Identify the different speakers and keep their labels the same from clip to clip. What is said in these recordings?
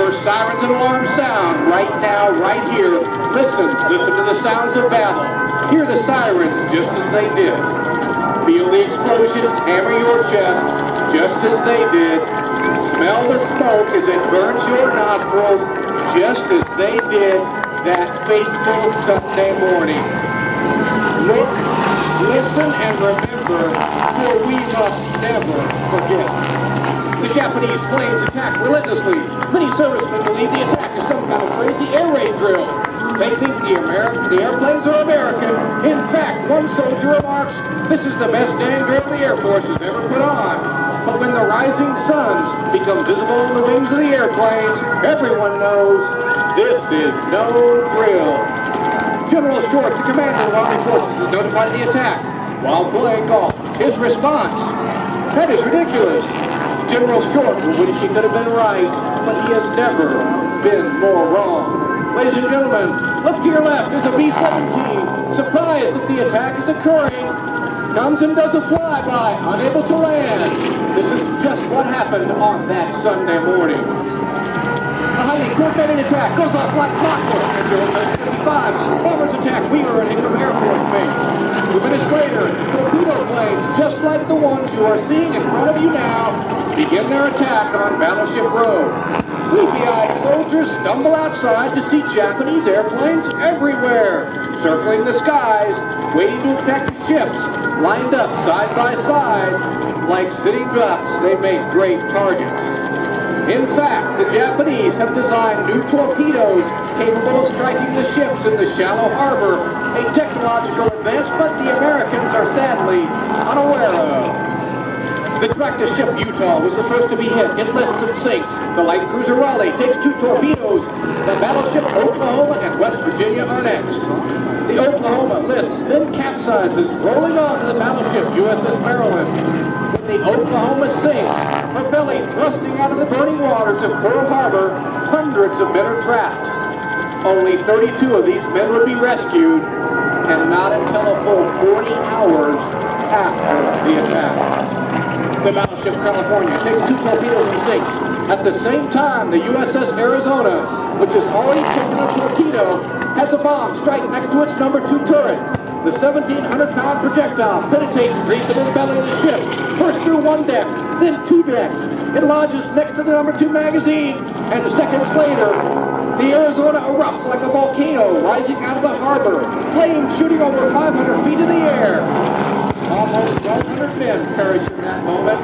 Speaker 1: first sirens and alarms sound right now, right here. Listen to the sounds of battle. Hear the sirens just as they did. Feel the explosions hammer your chest just as they did. Smell the smoke as it burns your nostrils just as they did that fateful Sunday morning. Look, listen, and remember, for we must never forget. The Japanese planes attack relentlessly. Many servicemen believe the attack is some kind of crazy air raid drill. They think the airplanes are American. In fact, one soldier remarks, "This is the best dang drill the Air Force has ever put on." But when the rising suns become visible on the wings of the airplanes, everyone knows this is no drill. General Short, the commander of Army Forces, is notified of the attack while playing golf. His response, "That is ridiculous." General Short will wish he could have been right, but he has never been more wrong. Ladies and gentlemen, look to your left is a B-17, surprised that the attack is occurring, comes and does a flyby, unable to land. This is just what happened on that Sunday morning. A highly coordinated attack goes off like clockwork at 0:55. Bombers attack Wheeler and Ingham Air Force Base. 2 minutes later, torpedo planes, just like the ones you are seeing in front of you now, begin their attack on Battleship Row. Sleepy-eyed soldiers stumble outside to see Japanese airplanes everywhere, circling the skies, waiting to attack the ships, lined up side by side. Like sitting ducks, they make great targets. In fact, the Japanese have designed new torpedoes capable of striking the ships in the shallow harbor, a technological advancement the Americans are sadly unaware of. The tractor ship Utah was the first to be hit. It lists and sinks. The light cruiser Raleigh takes 2 torpedoes. The battleship Oklahoma and West Virginia are next. The Oklahoma lists, then capsizes, rolling on to the battleship USS Maryland. When the Oklahoma sinks, her belly thrusting out of the burning waters of Pearl Harbor, hundreds of men are trapped. Only 32 of these men would be rescued, and not until a full 40 hours after the attack. The battleship California takes 2 torpedoes and sinks. At the same time, the USS Arizona, which has already taken a torpedo, has a bomb strike next to its number 2 turret. The 1,700-pound projectile penetrates deep into the belly of the ship, first through 1 deck, then 2 decks. It lodges next to the number 2 magazine, and seconds later, the Arizona erupts like a volcano rising out of the harbor, flames shooting over 500 feet in the air. Almost 1,200 men perish in that moment,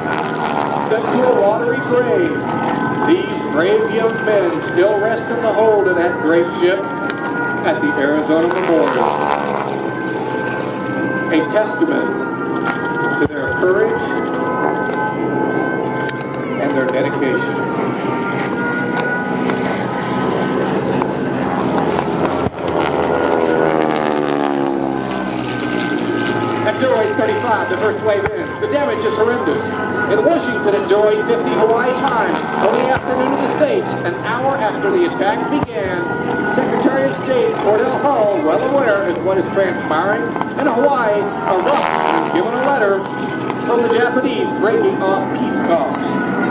Speaker 1: sent to a watery grave. These brave young men still rest in the hold of that great ship at the Arizona Memorial. A testament to their courage and their dedication. At 08:35, the first wave ends. The damage is horrendous. In Washington at 08:50 Hawaii time, early afternoon of the States, an hour after the attack began, Secretary of State Cordell Hull, well aware of what is transpiring in Hawaii, erupts and given a letter from the Japanese breaking off peace talks.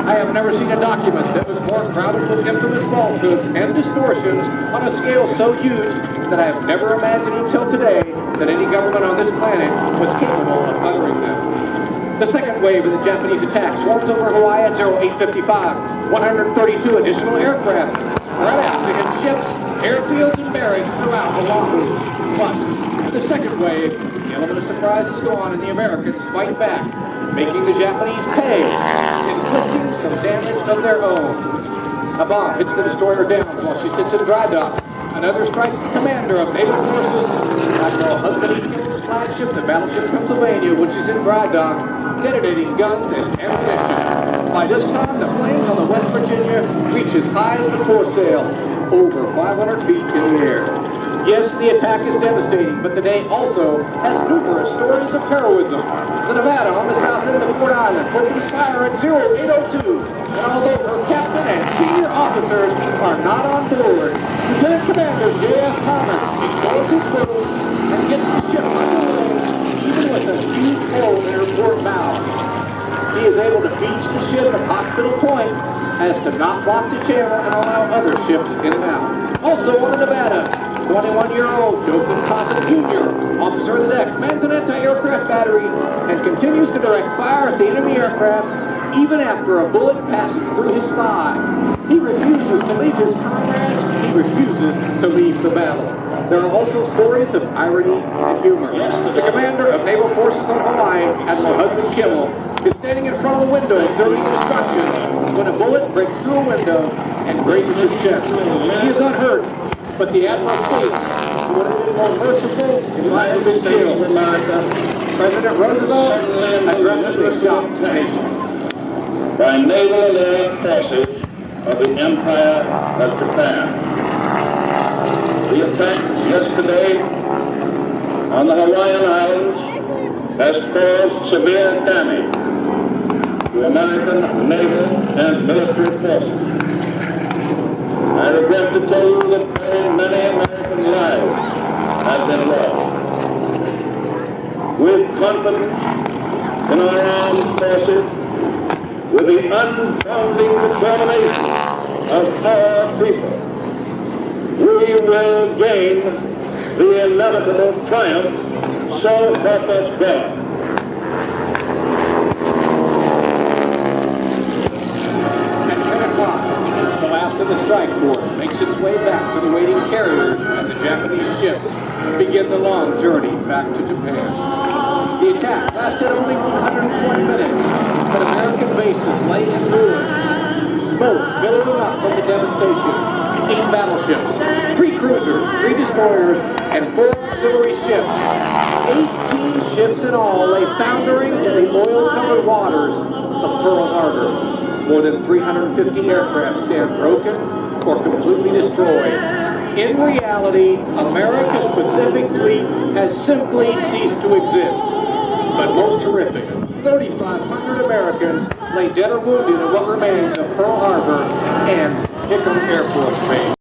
Speaker 1: I have never seen a document that was more crowded with infamous falsehoods and distortions on a scale so huge that I have never imagined until today that any government on this planet was capable of uttering them. The second wave of the Japanese attack swarms over Hawaii at 08:55. 132 additional aircraft spread out to hit ships, airfields, and barracks throughout Oahu. But with the second wave, the element of surprise is gone, and the Americans fight back, making the Japanese pay, inflicting some damage of their own. A bomb hits the destroyer Downs while she sits in dry dock. Another strikes the commander of naval forces, Admiral Husband King's flagship, the battleship Pennsylvania, which is in dry dock, detonating guns and ammunition. By this time, the flames on the West Virginia reach as high as the foresail, over 500 feet in the air. Yes, the attack is devastating, but the day also has numerous stories of heroism. The Nevada on the south end of Fort Island opens fire at 08:02, and although her captain and senior officers are not on board, Lieutenant Commander J.F. Thomas ignores his rules and gets the ship underway, even with a huge hole in her port bow. He is able to beach the ship at Hospital Point as to not block the channel and allow other ships in and out. Also on the Nevada, 21-year-old Joseph Tossett Jr., officer of the deck, mans an anti-aircraft battery and continues to direct fire at the enemy aircraft even after a bullet passes through his thigh. He refuses to leave his comrades. He refuses to leave the battle. There are also stories of irony and humor. The commander of Naval Forces on Hawaii, Admiral Husband Kimmel, is standing in front of the window observing destruction when a bullet breaks through a window and grazes his chest. He is unhurt, but the Admiral states he would have been more merciful if he might have been killed. President Roosevelt addresses a shocked nation.
Speaker 2: By naval and air forces of the Empire of Japan. The attack yesterday on the Hawaiian Islands has caused severe damage to American naval and military forces. I regret to tell you that very many American lives have been lost. With confidence in our armed forces, with the unbounding determination of our people, we will gain the inevitable triumph, so help us God.
Speaker 1: At 10 o'clock, the last of the strike force makes its way back to the waiting carriers, and the Japanese ships begin the long journey back to Japan. The attack lasted only 120 minutes, but American bases lay in ruins, smoke billowing up from the devastation. 8 battleships, 3 cruisers, 3 destroyers, and 4 auxiliary ships. 18 ships in all lay foundering in the oil-covered waters of Pearl Harbor. More than 350 aircraft stand broken or completely destroyed. In reality, America's Pacific Fleet has simply ceased to exist. But most horrific, 3,500 Americans lay dead or wounded in what remains of Pearl Harbor and Hickam Air Force Base.